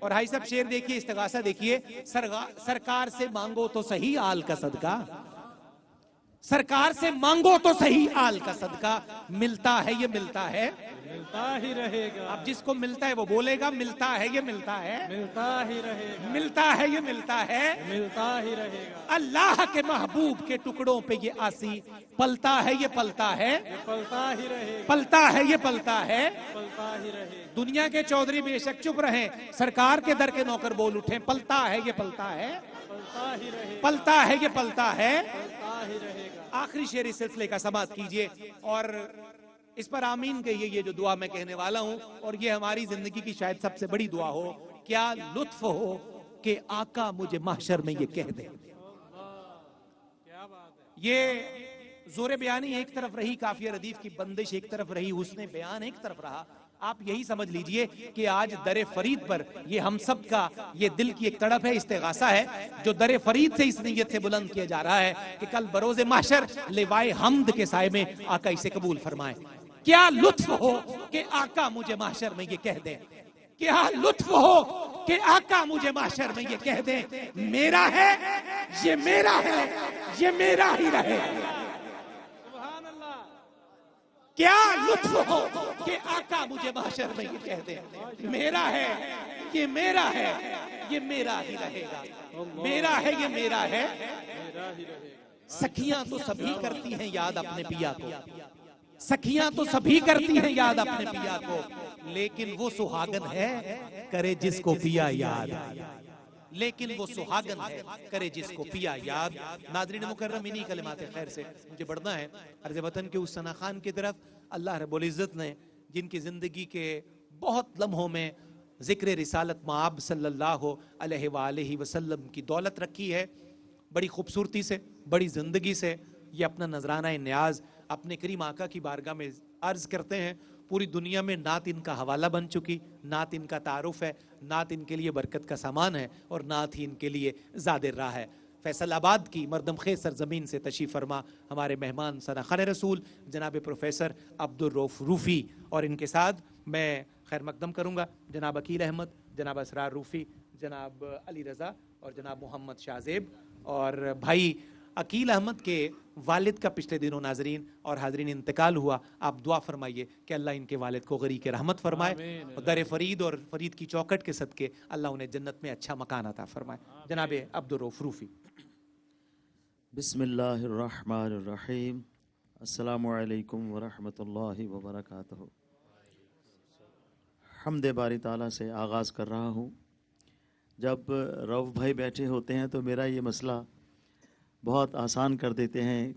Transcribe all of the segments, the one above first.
اور بھائی صاحب شعر دیکھیے، استغاثہ دیکھیے، سرکار سے مانگو تو صحیح آل کا صدقہ، سرکار سے مانگو تو صحیح آل کا صدقہ، ملتا ہے یہ ملتا ہے، ملتا ہی رہے گا، اب جس کو ملتا ہے وہ بولے گا ملتا ہے یہ ملتا ہے، ملتا ہی رہے گا، ملتا ہے یہ ملتا ہے، ملتا ہی رہے گا، اللہ کے محبوب کے ٹکڑوں پہ یہ آسی پلتا ہے یہ پلتا ہے، پلتا ہی رہے گا، پلتا ہے یہ پلتا ہے، پلتا ہی رہے گا، دنیا کے چودھری بے شک چپ رہیں، سرکار کے در کے نوکر بول اٹھیں، پلتا ہے یہ پلتا ہے، پلتا ہی رہے گا، پلتا ہے یہ پلتا ہے۔ پلتا ہی رہے گا۔ آخری شعر اس سلسلے کا سماعت کیجئے اور اس پر آمین کہیے، یہ جو دعا میں کہنے والا ہوں، اور یہ ہماری زندگی کی شاید سب سے بڑی دعا ہو، کیا لطف ہو کہ آقا مجھے محشر میں یہ کہہ دے۔ کیا بات ہے، یہ زور بیانی ایک طرف رہی، کافیہ ردیف کی بندش ایک طرف رہی، حسن بیان ایک طرف رہا، آپ یہی سمجھ لیجئے کہ آج در فرید پر یہ ہم سب کا یہ دل کی ایک تڑپ ہے، استغاثہ ہے، جو در فرید سے اس نیت سے بلند کیا جا رہا ہے کہ کل بروز محشر لوائے حمد کے سائے میں آقا اسے قبول فرمائے۔ کیا لطف ہو کہ آقا مجھے محشر میں یہ کہہ دے، کیا لطف ہو کہ آقا مجھے محشر میں یہ کہہ دے، میرا ہے یہ میرا ہے یہ میرا ہی رہے۔ سبحان اللہ، کیا لطف ہو کہ آقا مجھے محشر میں یہ کہہ دے، میرا ہے یہ میرا ہے یہ میرا ہی رہے گا، میرا ہے یہ میرا ہے۔ میرا ہی رہے گا، سکھیاں تو سبھی کرتی ہیں یاد اپنے پیا کو، سکھیاں تو سبھی کرتی ہیں یاد اپنے پیا کو، لیکن وہ سہاگن ہے کرے جس کو پیا یاد، لیکن وہ سہاگن ہے کرے جس کو پیا یاد۔ ناظرین مکرم، انہی کلمات خیر سے مجھے بڑھنا ہے عرض وطن کے اس ثنا خان کی طرف۔ اللہ رب العزت نے جن کی زندگی کے بہت لمحوں میں ذکر رسالت مآب صلی اللہ علیہ وآلہ وسلم کی دولت رکھی ہے، بڑی خوبصورتی سے، بڑی زندگی سے یہ اپنا نذرانہ نیاز اپنے کریم آقا کی بارگاہ میں عرض کرتے ہیں۔ پوری دنیا میں نعت ان کا حوالہ بن چکی، نعت ان کا تعارف ہے، نعت ان کے لیے برکت کا سامان ہے، اور نعت ہی ان کے لیے زاد راہ ہے۔ فیصل آباد کی مردم خیز سرزمین سے تشریف فرما ہمارے مہمان ثنا خان رسول جناب پروفیسر عبدالرؤف روفی، اور ان کے ساتھ میں خیر مقدم کروں گا جناب عقیل احمد، جناب اسرار روفی، جناب علی رضا اور جناب محمد شاہزیب۔ اور بھائی عقیل احمد کے والد کا پچھلے دنوں ناظرین اور حاضرین انتقال ہوا، آپ دعا فرمائیے کہ اللہ ان کے والد کو غریق رحمت فرمائے، اور در فرید اور فرید کی چوکٹ کے صدقے اللہ انہیں جنت میں اچھا مکان عطا فرمائے۔ جناب عبدالرؤف روفی۔ بسم اللہ الرحمن الرحیم، السلام علیکم ورحمۃ اللہ وبرکاتہ۔ حمد باری تعالیٰ سے آغاز کر رہا ہوں۔ جب رؤف بھائی بیٹھے ہوتے ہیں تو میرا یہ مسئلہ بہت آسان کر دیتے ہیں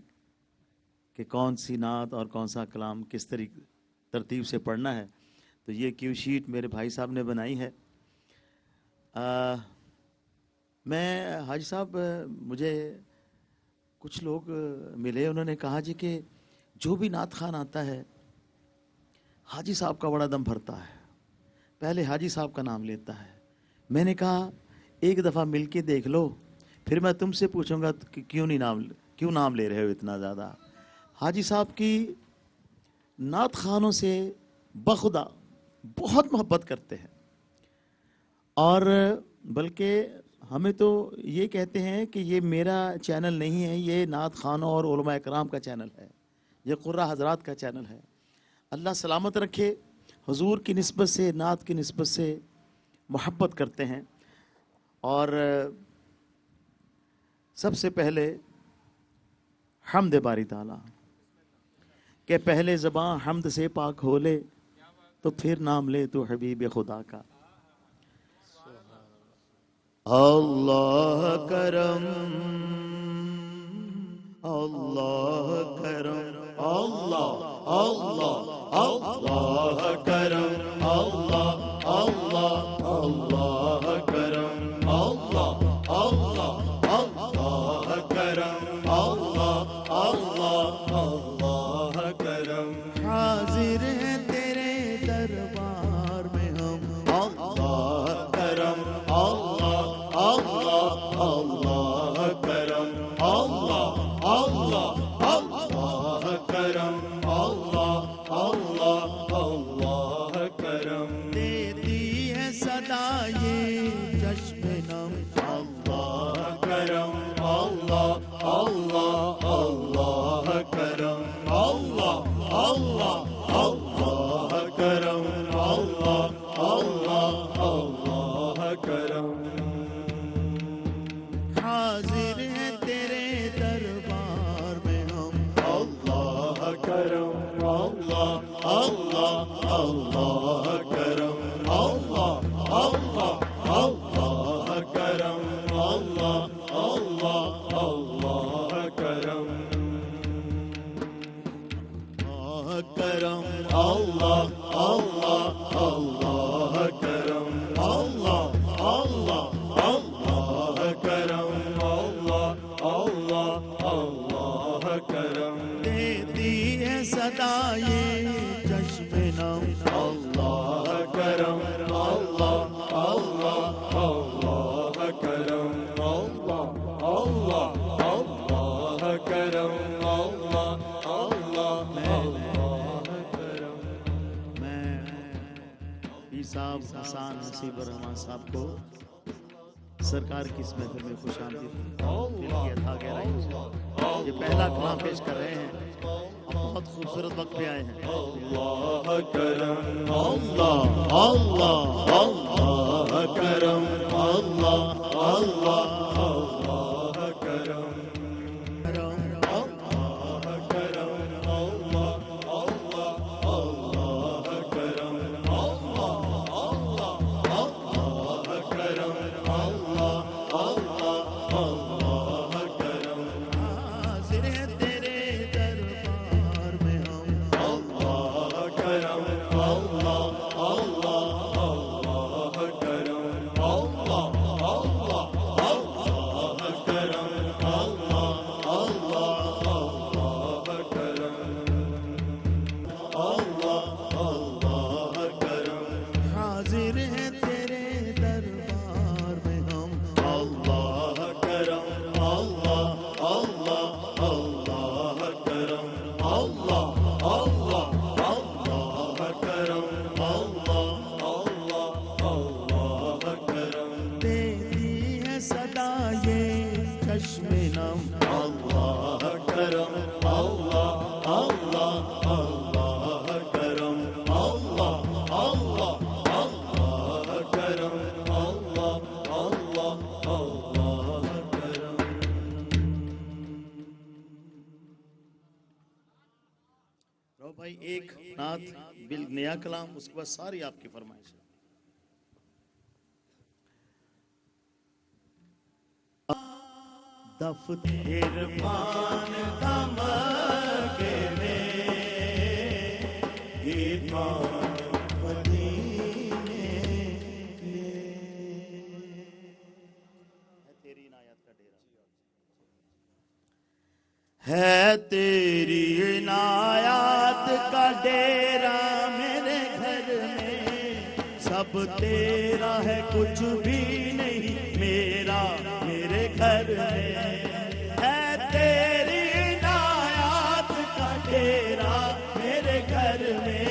کہ کون سی نعت اور کون سا کلام کس ترتیب سے پڑھنا ہے، تو یہ کیو شیٹ میرے بھائی صاحب نے بنائی ہے۔ میں حاجی صاحب، مجھے کچھ لوگ ملے، انہوں نے کہا جی کہ جو بھی نعت خوان آتا ہے حاجی صاحب کا بڑا دم بھرتا ہے، پہلے حاجی صاحب کا نام لیتا ہے۔ میں نے کہا ایک دفعہ مل کے دیکھ لو، پھر میں تم سے پوچھوں گا کہ کیوں نام لے رہے ہو اتنا زیادہ۔ حاجی صاحب کی نعت خوانوں سے بخدا بہت محبت کرتے ہیں، اور بلکہ ہمیں تو یہ کہتے ہیں کہ یہ میرا چینل نہیں ہے، یہ نعت خوانوں اور علماء کرام کا چینل ہے، یہ قرہ حضرات کا چینل ہے۔ اللہ سلامت رکھے، حضور کی نسبت سے، نعت کی نسبت سے محبت کرتے ہیں۔ اور سب سے پہلے حمد باری تعالیٰ کہ پہلے زباں حمد سے پاک ہو لے تو پھر نام لے تو حبیب خدا کا۔ اللہ کرم، اللہ کرم، اللہ اللہ اللہ کرم، اللہ اللہ اللہ کرم، اللہ اللہ اللہ کرم، اللہ اللہ اللہ کرم۔ حاضر ہیں تیرے دربار میں ہم، اللہ کرم، اللہ اللہ اللہ کرم، اللہ اللہ اللہ کرم، اللہ اللہ اللہ کرم۔ دیتی ہے صدا یہ اللہ کرم اللہ اللہ اللہ کرم اللہ اللہ اللہ کرم اللہ اللہ اللہ کرم حاضر ہیں تیرے دربار میں ہم اللہ کرم اللہ اللہ اللہ کرم اللہ اللہ اللہ کرم اللہ اللہ اللہ کرم کرم اللہ اللہ اللہ کرم اللہ اللہ اللہ کرم اللہ اللہ اللہ کرم دیتی ہے صدا یہ چشم نم اللہ کرم اللہ اللہ اللہ کرم اللہ اللہ اللہ کرم اللہ اللہ اللہ کرم میں صاحب حسان حسیب الرحمان صاحب کو سرکار کی اس محفل میں خوش آمدید دل کی عطا گہرائی سے یہ پہلا کلام پیش کر رہے ہیں بہت خوبصورت وقت پہ آئے ہیں اللہ کرم اللہ اللہ اللہ کرم اللہ اللہ اللہ کرم بھائی ایک نعت بل نیا کلام اس کے بعد ساری آپ کی فرمائش ہے دفتر عرفان دمکے میں ایمان مدینے کے تیری عنایت کا ڈیرا ہے تیری عنایت کا ڈیرا میرے گھر میں سب تیرا ہے کچھ بھی نہیں میرا میرے گھر میں ہے تیری عنایت کا ڈیرا میرے گھر میں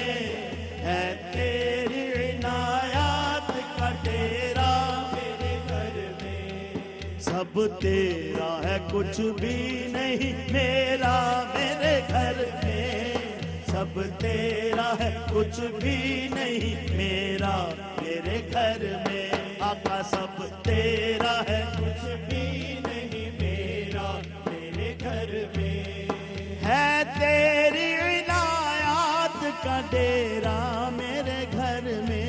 ہے تیری عنایت کا ڈیرا میرے گھر میں سب تیرا ہے کچھ بھی نہیں میرا میرے گھر میں سب تیرا ہے کچھ بھی نہیں میرا میرے گھر میں آقا سب تیرا ہے کچھ بھی نہیں میرا میرے گھر میں ہے تیری عنایت کا ڈیرا میرے گھر میں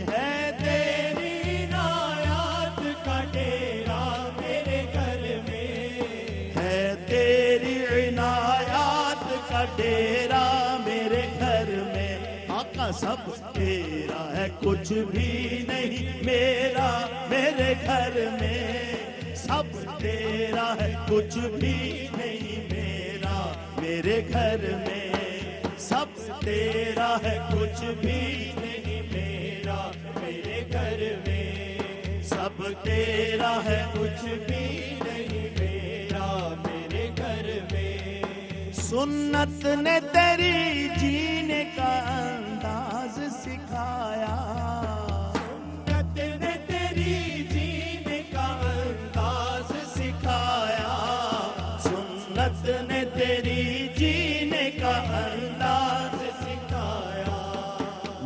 ہے تیری عنایت کا ڈیرا میرے گھر میں ہے تیری عنایت کا ڈیرا میرے گھر میں آقا سب تیرا ہے کچھ بھی نہیں میرا میرے گھر میں سب تیرا ہے کچھ بھی نہیں میرا میرے گھر میں سب تیرا ہے کچھ بھی نہیں میرا میرے گھر میں سب تیرا ہے کچھ بھی نہیں میرا میرے گھر میں سنت نے تیری جینے کا انداز سکھایا سنت نے تیری جینے کا کا انداز سکھایا.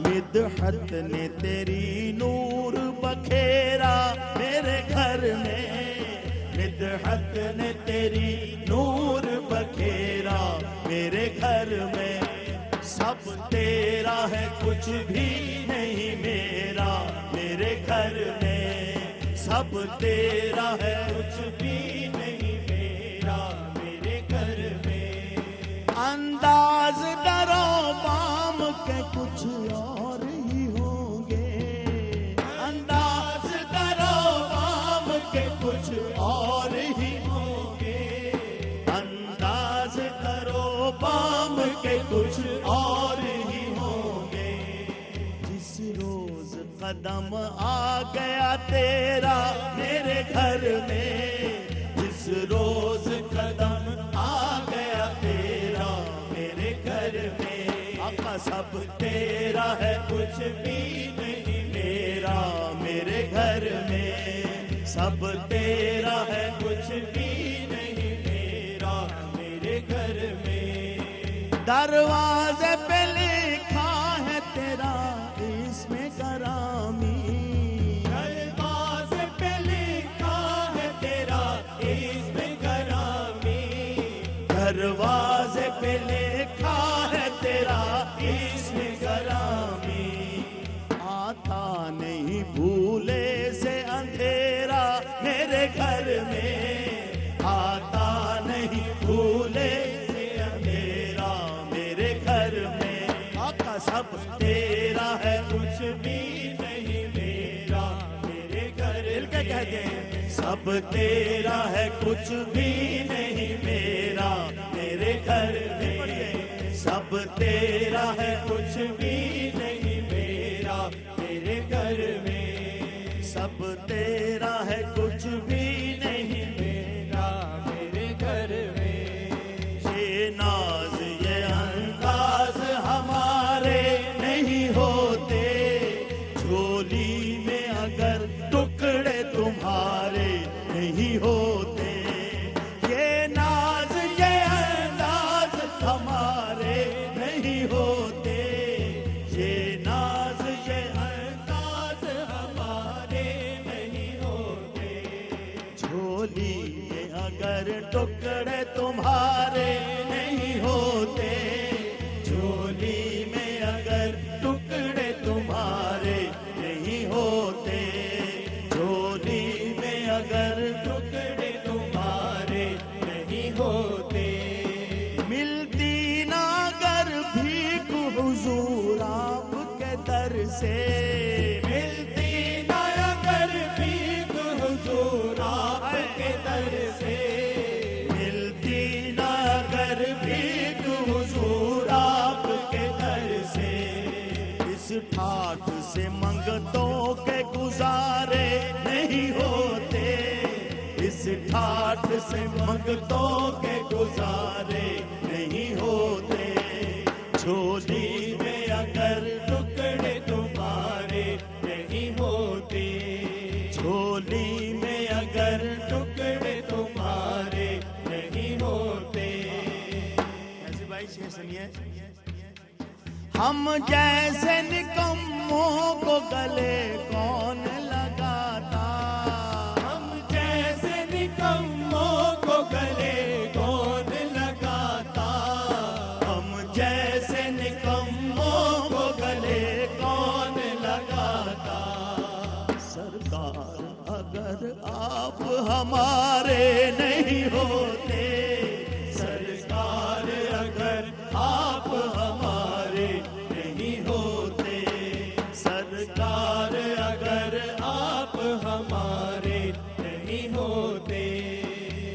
مدحت نے تیری نور بکھیرا میرے گھر میں. مدحت نے تیری نور بکھیرا میرے گھر میں. سب تیرا ہے کچھ بھی نہیں میرا میرے گھر میں. سب تیرا ہے کچھ بھی نہیں میرا میرے گھر میں. انداز درو بام کے کچھ اور ہی ہوں گے. انداز درو بام کے کچھ اور ہی ہوں گے. انداز درو بام کے کچھ اور ہی ہوں گے. جس روز قدم آ گیا تیرا میرے گھر میں. جس روز قدم آ گیا تیرا میرے گھر میں. آقا سب تیرا ہے کچھ بھی نہیں میرا میرے گھر میں. سب تیرا ہے کچھ بھی نہیں میرا میرے گھر میں. دروازے پہ لکھا ہے تیرا اسم گرامی. دروازے پہ لکھا ہے تیرا اسم گرامی. دروازے پہ لکھا ہے تیرا اسم گرامی. آتا نہیں بھولے سے اندھیرا میرے گھر میں. آتا نہیں بھولے سے اندھیرا میرے گھر میں. آقا سب تیرا ہے کچھ بھی نہیں میرا میرے گھر. مل کے کہتے ہیں سب تیرا ہے کچھ بھی نہیں میرا میرے گھر میں. سب تیرا ہے کچھ بھی نہیں میرا میرے گھر میں. سب تیرا ہے کچھ بھی نہیں میرا میرے گھر میں. یہ ناز یہ انداز ہمارے نہیں ہوتے. جھولی میں اگر ٹکڑے تمہارے نہیں ہوتے. یہ ناز یہ انداز ہمارے نہیں ہوتے. یہ ناز یہ انداز ہمارے نہیں ہوتے. جھولی میں اگر ٹکڑے تمہارے نہیں ہوتے. جھولی میں اگر ٹکڑے تمہارے نہیں ہوتے. جھولی میں اگر ٹکڑے تمہارے نہیں ہوتے. ملتی نہ اگر بھیک حضور آپ کے در سے. ملتی نہ اگر بھیک حضور آپ کے در سے. ملتی نہ اگر بھیک حضور آپ کے در سے. اس ٹھاٹ سے منگتوں کے گزارے نہیں ہوتے. اس ٹھاٹ سے منگتوں کے گزارے نہیں ہوتے. جھولی میں اگر ٹکڑے تمہارے نہیں ہوتے. جھولی میں اگر ٹکڑے تمہارے نہیں ہوتے. ایسے بھائی شعر سنیے. ہم جیسے نکموں کو گلے کون لگاتا. ہم جیسے نکموں کو گلے کون لگاتا. ہم جیسے نکموں کو گلے کون لگاتا. سرکار اگر آپ ہمارے نہیں ہوتے. سرکار اگر آپ ہمارے نہیں ہوتے. سرکار اگر آپ ہمارے نہیں ہوتے.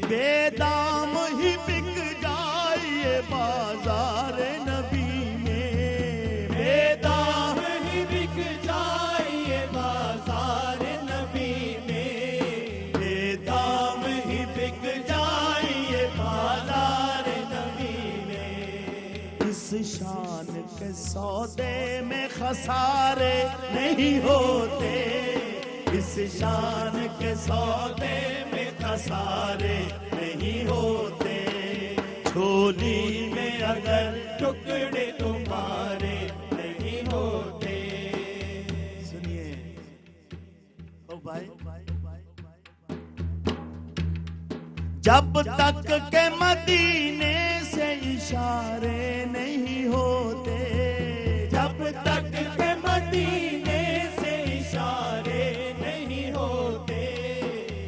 بے دام ہی بک جائے بازار نبی میں. بے دام ہی بک جائے بازار نبی میں. بے دام ہی بک جائے بازار نبی میں. اس شان کے سودے میں خسارے نہیں ہوتے. اس شان کے سودے میں خسارے نہیں ہوتے. جھولی میں اگر جب تک کہ مدینے سے اشارے نہیں ہوتے، جب تک کہ مدینے سے اشارے نہیں ہوتے،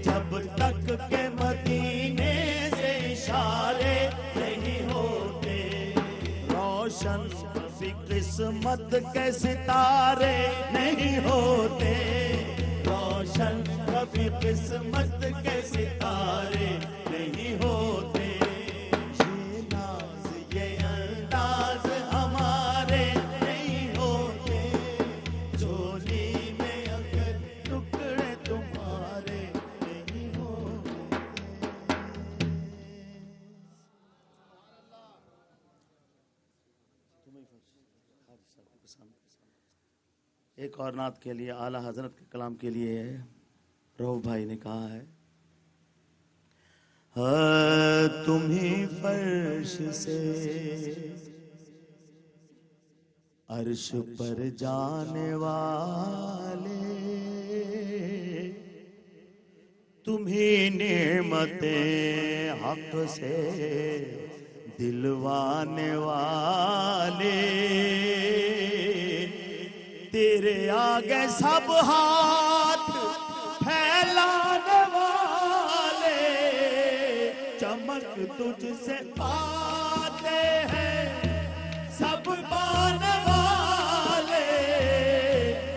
جب تک کہ مدینے سے اشارے نہیں ہوتے، روشن بھی قسمت کے ستارے نہیں ہوتے، روشن کبھی قسمت کے ستارے نہیں ہوتے، یہ ناز یہ انداز ہمارے نہیں ہوتے، چولی میں اگر ٹکڑے تمہارے نہیں ہوتے۔ ایک اور نعت کے لیے اعلیٰ حضرت کے کلام کے لیے ہے، روح بھائی نے کہا ہے، تمہیں فرش سے عرش پر جانے والے، تمہیں نعمتیں حق سے دلوانے والے، تیرے آگے سب ہاتھ پھیلانے والے، چمک تجھ سے پاتے ہیں سب پانے والے،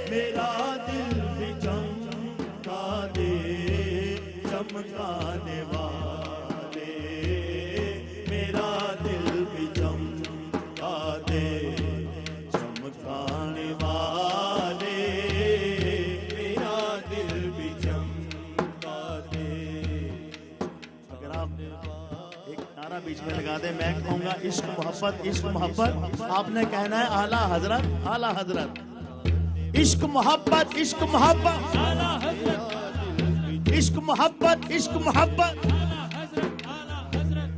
میرا دل بھی چمکا دے چمکانے والے، میرا دل بھی چمکا دے چمکانے والے، میرا دل بھی چمکا دے۔ اگر آپ ایک نعرہ بیچ میں لگا دیں، میں کہوں گا عشق محبت عشق محبت، آپ نے کہنا ہے اعلیٰ حضرت اعلیٰ حضرت، عشق محبت عشق محبت، عشق محبت عشق محبت،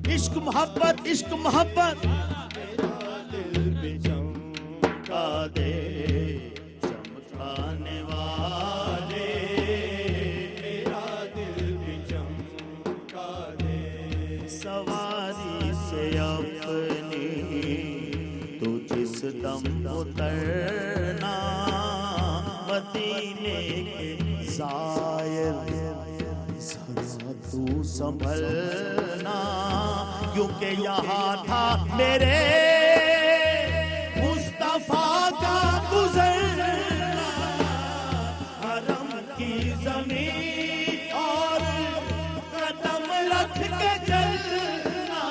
عشق محبت عشق محبت، میرا دل بھی چمکا دے چمکانے والے، میرا دل بھی چمکا دے، سواری سے اپنی تو جس دم اترنا، مدینے کے زائر ذرا تو سنبھلنا، کیونکہ یہاں تھا میرے مصطفیٰ کا گزرنا، حرم کی زمین اور قدم رکھ کے چلنا،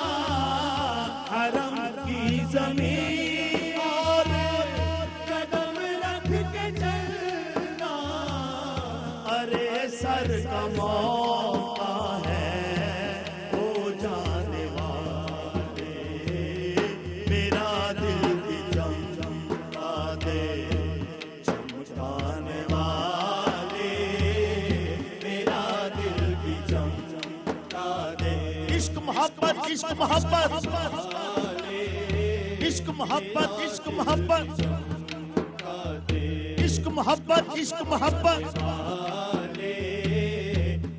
حرم کی زمین اور قدم رکھ کے چلنا، ارے سر کا موقع ہے ہو جانے والے، میرا دل بھی چمکا دے چمکانے والے، میرا دل بھی چمکا دے، عشق محبت عشق محبت، عشق محبت عشق محبت، عشق محبت عشق محبت،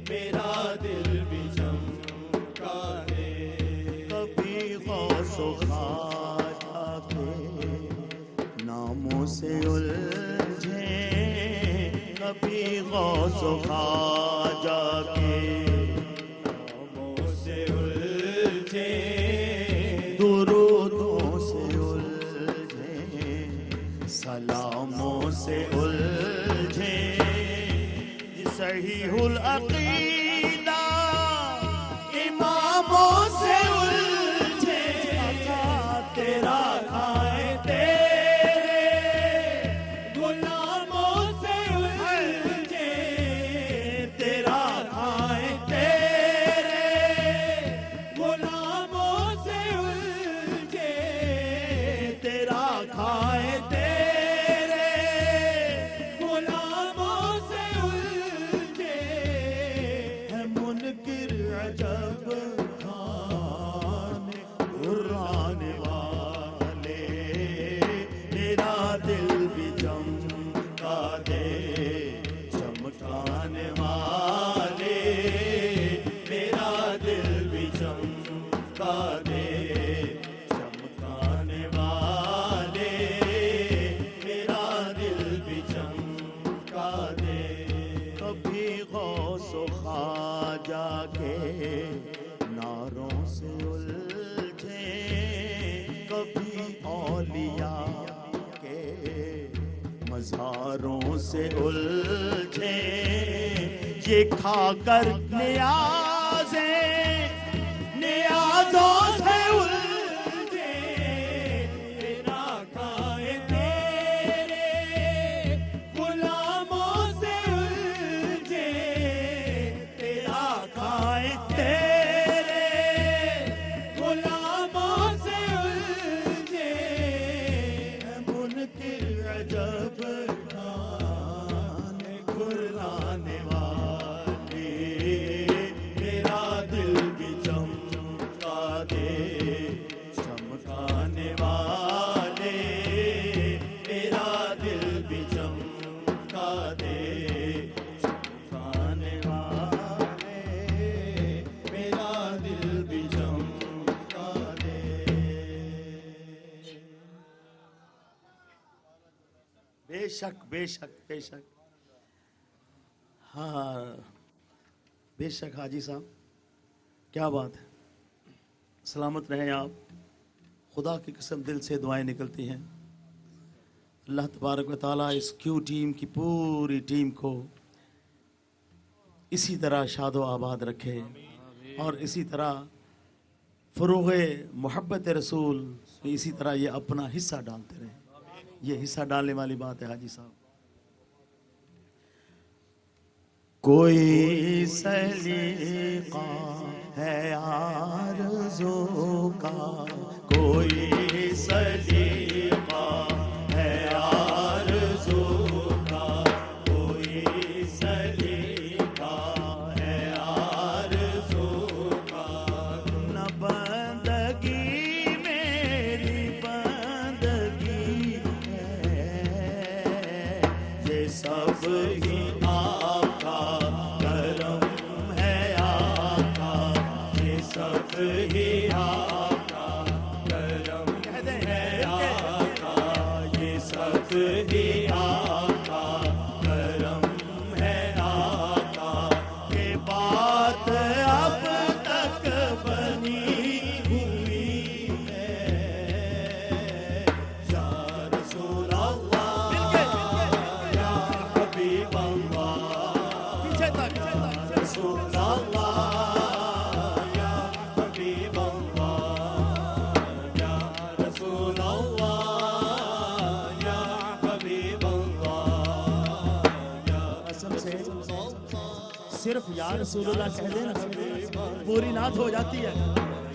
میرا دل بھی چمکا دے، کبھی غوث و خواجہ کے ناموں سے الجھے، کبھی غوث و خواجہ کے ناموں سے الجھے، درودوں سے الجھے، سلاموں سے الجھے، صحیح العقیدہ اماموں سے الجھے، تیرا کھائے تیرے غلاموں سے الجھے، تیرا کھائے تیرے غلاموں سے الجھے، تیرا کھائے تیرے غلاموں سے الجھے، ہے منکر عجب کھانے گھرانے والے، میرا دل بھی چمکا دے چمکانے والے، میرا دل بھی خواجہ کے ناروں سے الجھے، کبھی اولیاء کے مزاروں سے الجھے، یہ کھا کر نیازوں سے الجھے، تیرا کھائے تیرے غلاموں سے الجھے، تیرا کھائے تیرے غلاموں سے الجھے، منکر عجب کھانے گھرانے والے، میرا دل بھی چمکا دے چمکانے والے، میرا دل بھی چمکا دے چمکانے والے، میرا دل بھی چمکا دے۔ بے شک بے شک بے شک، ہاں بے شک حاجی صاحب، کیا بات ہے، سلامت رہیں آپ، خدا کی قسم دل سے دعائیں نکلتی ہیں۔ اللہ تبارک و تعالیٰ اس کیو ٹیم کی پوری ٹیم کو اسی طرح شاد و آباد رکھے، اور اسی طرح فروغ محبت رسول میں اسی طرح یہ اپنا حصہ ڈالتے رہے۔ یہ حصہ ڈالنے والی بات ہے حاجی صاحب۔ کوئی سلیقہ ہے آرزو کا، کوئی سلیقہ ہے آرزو کا، کوئی سلیقہ ہے آرزو کا، نہ بندگی میری بندگی ہے، یہ سب ہی آپ کا کرم ہے، آقا یہ سب ہی آپ کا کرم ہے، آقا یہ سب ہی آپ کا کرم ہے، آقا یہ بات اب تک بنی ہوئی ہے، یا رسول اللہ یا حبیب اللہ، رسول اللہ یا حبیب اللہ، یا رسول اللہ یا حبیب اللہ، قسم سے صرف یا رسول اللہ کہہ دینا پوری نعت ہو جاتی ہے۔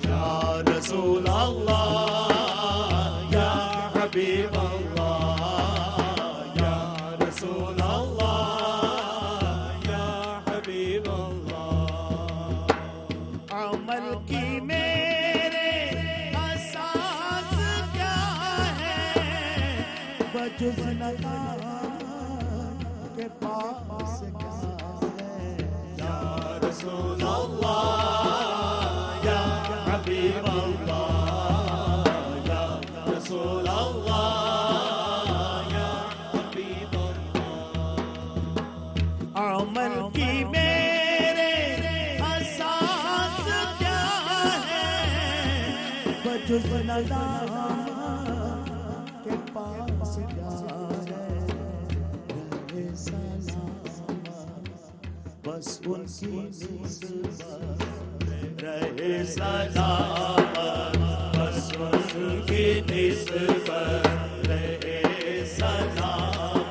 یا رسول اللہ یا حبیب اللہ، یا رسول اللہ یا حبیب اللہ، عمل کی میرے اساس کیا ہے، بجز نظام کے پاس کیا ہے، یا رسول اللہ یا حبیب اللہ، یا رسول اللہ یا حبیب اللہ، عمل کی میرے اساس کیا ہے، بجز نظام کے پاس کیا ہے، رہے سلامت بس ان کی نسبت، رہے سلامت بس ان کی نسبت، رہے سلامت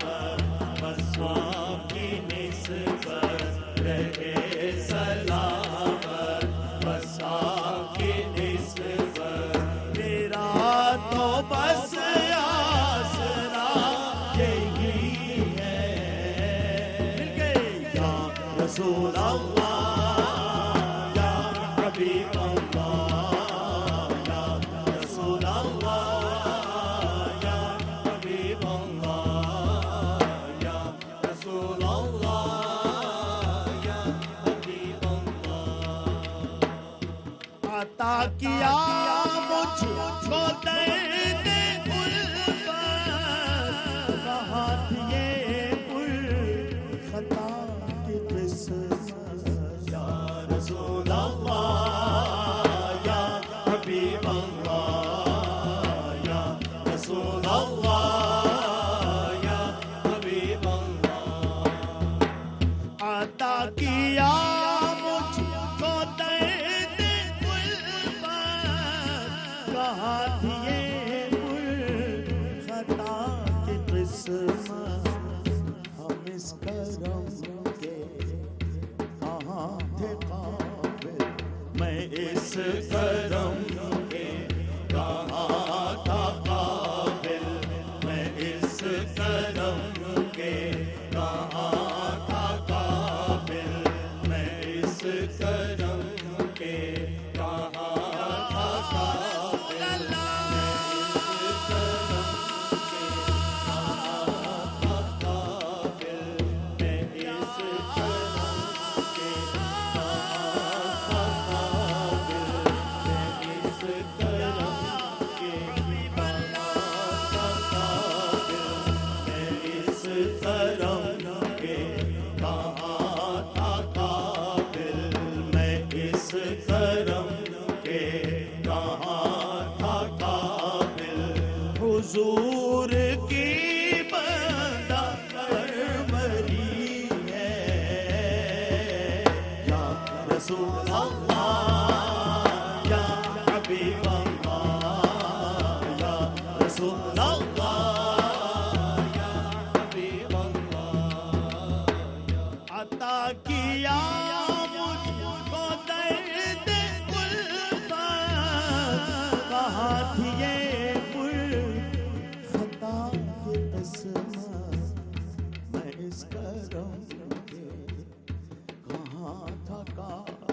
بس ان کی نسبت، رہے سلامت بس ان کی نسبت، میرا تو بس آسرا یہی ہے، مل گئے، یا رسول اللہ یا حبیب اللہ، یا رسول اللہ یا حبیب اللہ، یا رسول اللہ یا حبیب اللہ، عطا کیا مجھ کو درد الفت، کہاں یہ پر خطا کی قسمت، یا اللہ یا حبیب اللہ یا رسول اللہ یا حبیب اللہ عطا کیا مجھ کو درد غربت کہاں تھی یہ خطا کی قسمت ہم اس کرم کے کہاں تھے قابل میں اس کرم کے کہاں تھا قابل میں اس کرم کے کہاں تھا قابل میں اس کرم کے کہاں تھا قابل حضور کی بندہ پروری ہے یا رسول اللہ یا حبیب اللہ یا رسول اللہ یا حبیب اللہ عطا کیا مجھ کو درد غربت کہاں تھی یہ میں اس کرم کے کہاں تھا قابل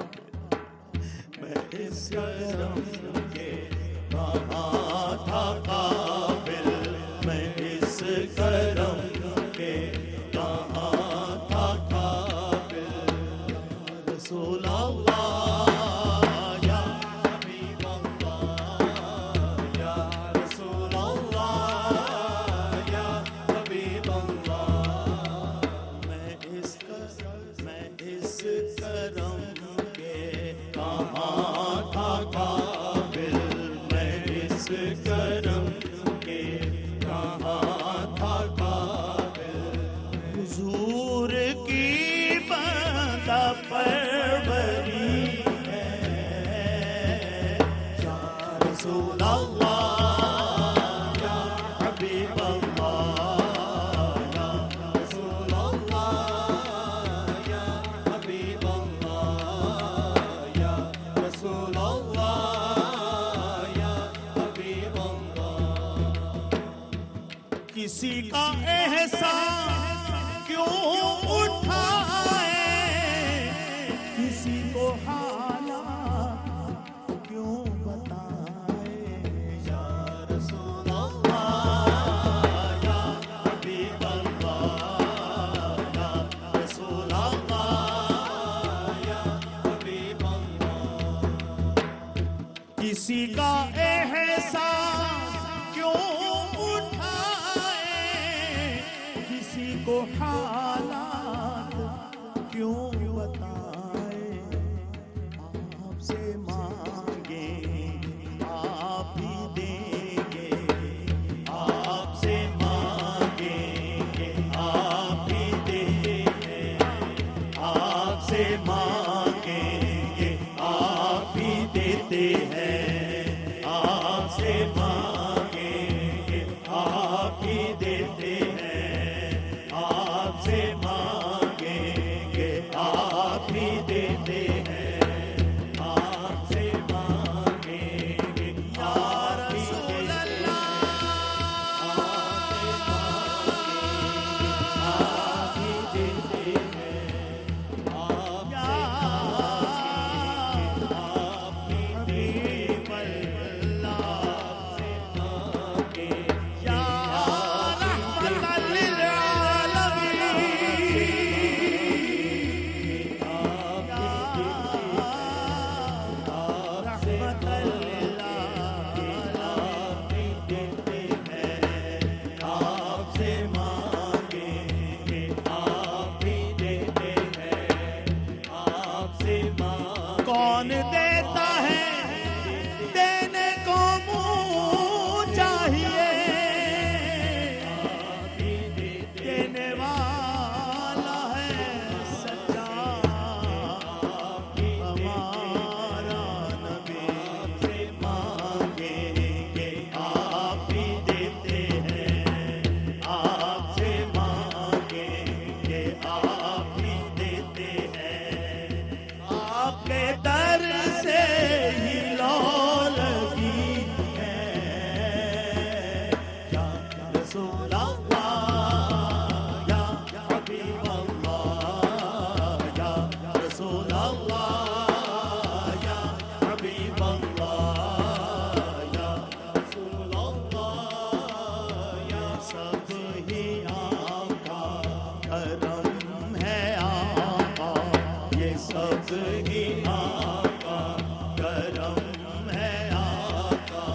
میں اس کرم کے کہاں تھا قابل میں اس کرم کے کہاں تھا قابل رسول اللہ یا حبیب اللہ یا رسول اللہ یا حبیب اللہ میں اس کرم کے کہاں تھا قابل میں اس کرم کے کہاں تھا قابل حضور کی بندہ پروری ہے یا رسول اللہ یا حبیب اللہ یا رسول اللہ یا حبیب اللہ یا رسول اللہ یا حبیب اللہ کسی کا احساس کیوں اٹھائے کسی کو حالات کیوں بتائے یا رسول اللہ یا حبیب اللہ یا رسول اللہ یا حبیب اللہ کسی کا احساس کیوں اٹھائے کسی کو حالات کیوں بتائے آپ سے مانگیں آپ ہی دیں گے آپ سے مانگیں گے آپ ہی دیں گے آپ سے مانگیں گے آپ ہی دیتے ہیں آپ سے کون دیتا ہے دینے کو منہ چاہیے دینے والا ہے سچا ہمارا نبی سے مانگیں گے آپ ہی دیتے ہیں آپ سے مانگیں گے آپ ہی دیتے ہیں آپ کے در سے ہی لو لگی ہے یا رسول اللہ یا حبیب اللہ یا رسول اللہ یا حبیب اللہ یا رسول اللہ یا سب ہی آقا کرم ہے آقا یہ سب ہی آقا کرم ہے آقا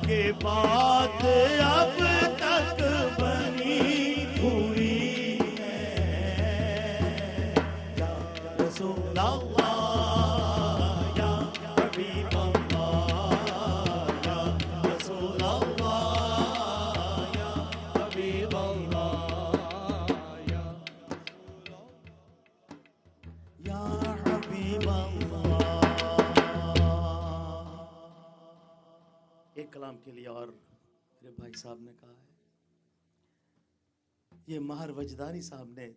کہ بات اب تک بنی ہوئی ہے یا رسول اللہ یا حبیب اللہ یا رسول اللہ یا حبیب اللہ یا حبیب اللہ. ایک کلام کے لیے اور میرے بھائی صاحب نے کہا ہے یہ ماہر وجدانی صاحب نے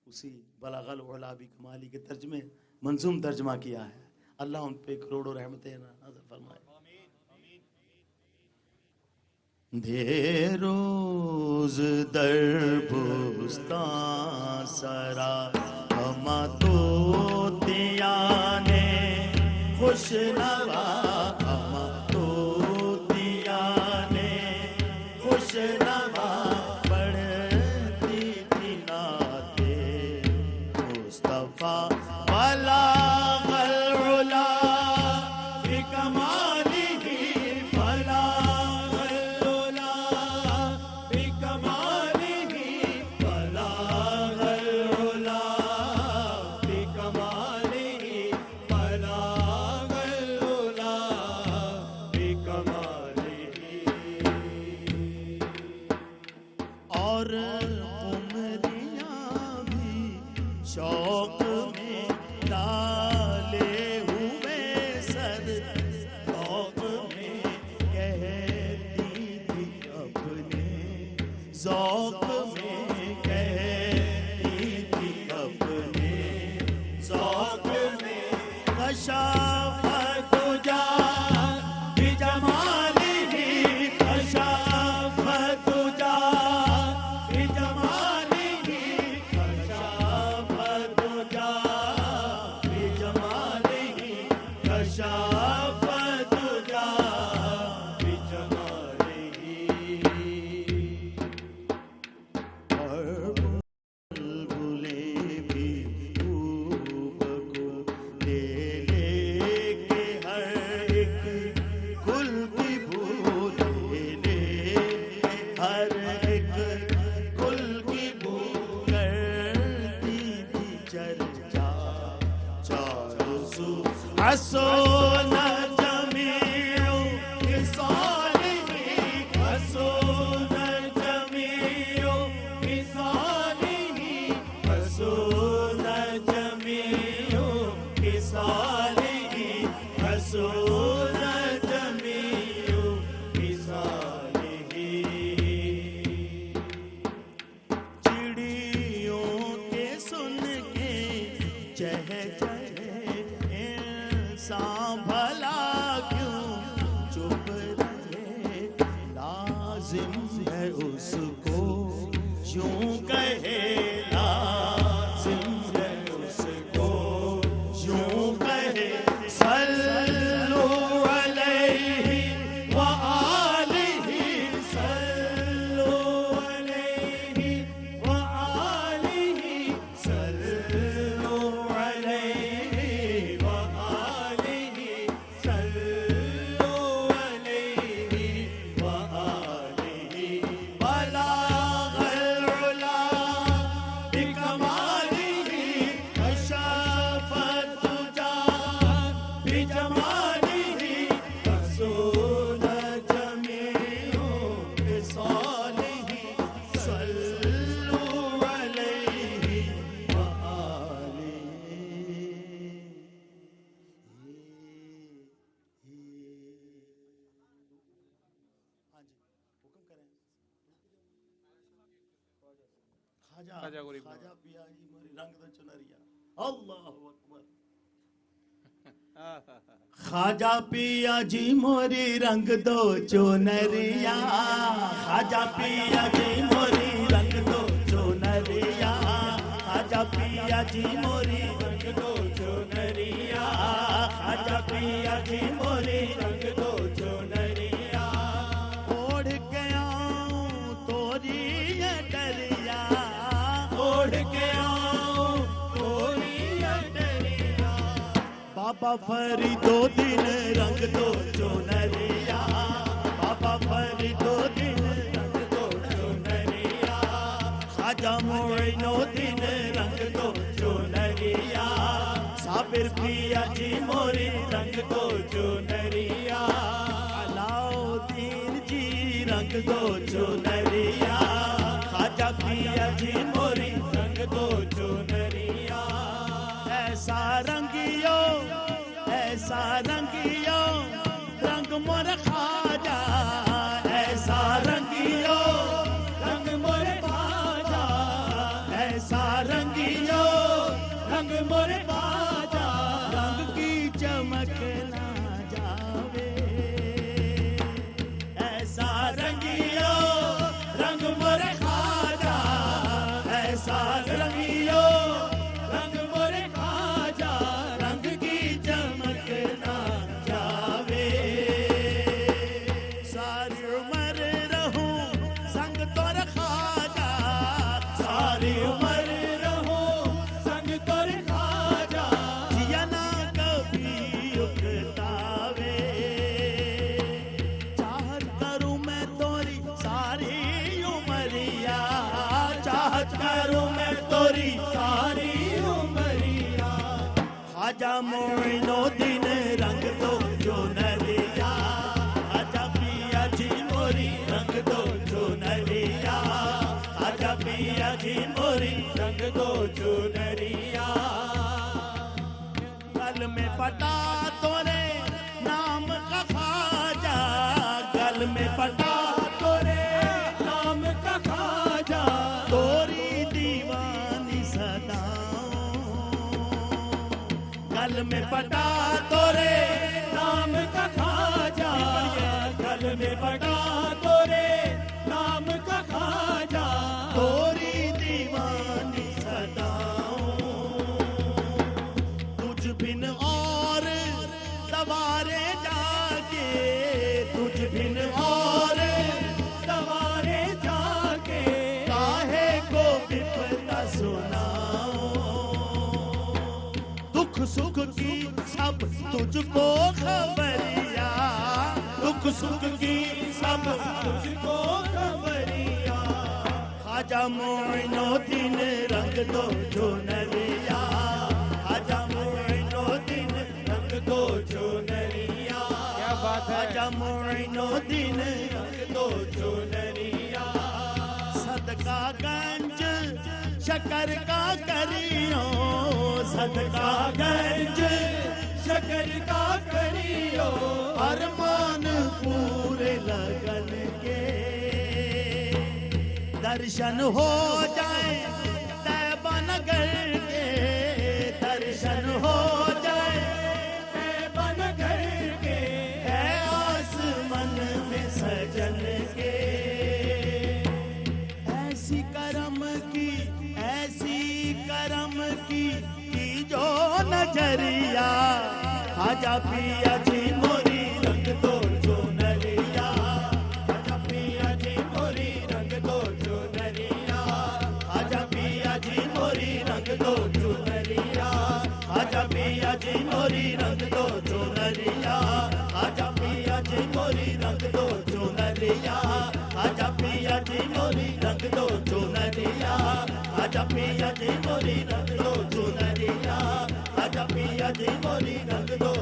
اسی بلاغ العلا بکمالی کے ترجمے منظوم ترجمہ کیا ہے. اللہ ان پہ کروڑوں رحمتیں نازل فرمائے. دے روز در بستان سرا ہما تو دیانے خوش نوا ہما تو دیانے خوش نوا پڑھتی تھی نعتِ مصطفیٰ بلاغ العلا بکمالہ بلاغ العلا بکمالہ بلاغ العلا بکمالہ بلاغ العلا بکمالہ. اور عمریاں بھی شوق میں ڈالے ہوئے سر ذوق میں کہتی تھی اپنے ذوق میں کہتی تھی اپنے ذوق میں کشافت جا بجمالہ کشافت جا بجمالہ کشافت جا بجمالہ کشافت جا بجمالہ. اور بلبلیں بھی خوب کو لے لے کے ہر ایک گل کی بو لے لے ہر ایک گل کی بو کرتی تھی چرچا چاروں سو حسون جمیع خصالہ حسون جمیع خصالہ حسون جمیع خصالہ حسون جمیع خصالہ. چڑیوں کے سن کے چہ چہے انسان بھلا کیوں چپ رہے لازم ہے اس کو یوں کہے لازم ہے اس کو یوں کہے صلو علیہ وآلہ صلو علیہ وآلہ صلو علیہ وآلہ صلو علیہ وآلہ. بلاغ العلا بکمالہ کشافت جا خواجہ غریب خواجہ پیا جی موری رنگ دو چنریا اللہ اکبر خواجہ پیا جی موری رنگ دو چنریا خواجہ پیا جی موری رنگ دو چنریا خواجہ پیا جی موری رنگ دو چنریا خواجہ پیا جی موری رنگ دو چنریا اوڑھ کے آؤں توری یہ ڈریا اوڑھ کے آؤں توری یہ ڈریا بابا فریدو دن رنگ دو چنریا بابا فریدو دن رنگ دو چنریا خواجہ معینو دن رنگ دو چنریا صابر پیا جی موری رنگ دو چنریا علاؤدین جی رنگ دو چنریا خواجہ پیا جی موری رنگ دو چنریا ایسا رنگیو رنگ مور خواجہ ایسا رنگیو رنگ مور خواجہ ایسا رنگیو رنگ مور خواجہ رنگ کی چمک نہ جاوے ایسا رنگیو رنگ مور خواجہ ایسا رنگیو رنگ مور خواجہ رنگ کی چمک نہ جاوے ساری عمر رہوں سنگ تور خواجہ ساری عمر رہوں سنگ تور خواجہ جیا نہ کبھی اکتاوے چاہت کروں میں توری ساری عمریا چاہت کروں میں توری ساری عمریا خواجہ معینو دن رنگ دو چنریا خواجہ پیا جی موری رنگ دو چنریا خواجہ پیا جی موری رنگ دو چنریا گل میں پٹا تورے نام کا خواجہ گل میں پٹا تورے نام کا خواجہ توری دیوانی صداؤں گل میں پٹا تورے نام کا خواجہ گل میں پٹا تورے نام کا خواجہ توری دیوانی صداؤں تجھ بن اور دوارے جا کے تجھ بن اور دوارے جا کے کاہے کو بپتا سناؤں دکھ سکھ کی سب تجھ کو خبریا دکھ سکھ کی سب تجھ کو خبریا خواجہ معینو دن رنگ دو چنریا خواجہ معینو دن رنگ دو چنریا کیا بات ہے خواجہ معینو دن رنگ دو چنریا صدقہ گنج شکر کا کریو صدقہ گنج شکر کا کریو ارمان پورے لگن کے درشن ہو جائے طیبہ نگر کے درشن ہو جائے طیبہ نگر کے ہے آسمان میں سجن کے ایسی کرم کی جو نظریہ خواجہ پیا جی موری رنگ دو چنریا خواجہ پیا جی موری رنگ دو چنریا خواجہ پیا جی موری رنگ دو چنریا خواجہ پیا جی موری رنگ دو چنریا خواجہ پیا جی موری رنگ دو چنریا خواجہ پیا جی موری رنگ دو چنریا خواجہ پیا جی موری رنگ دو چنریا خواجہ پیا جی موری رنگ دو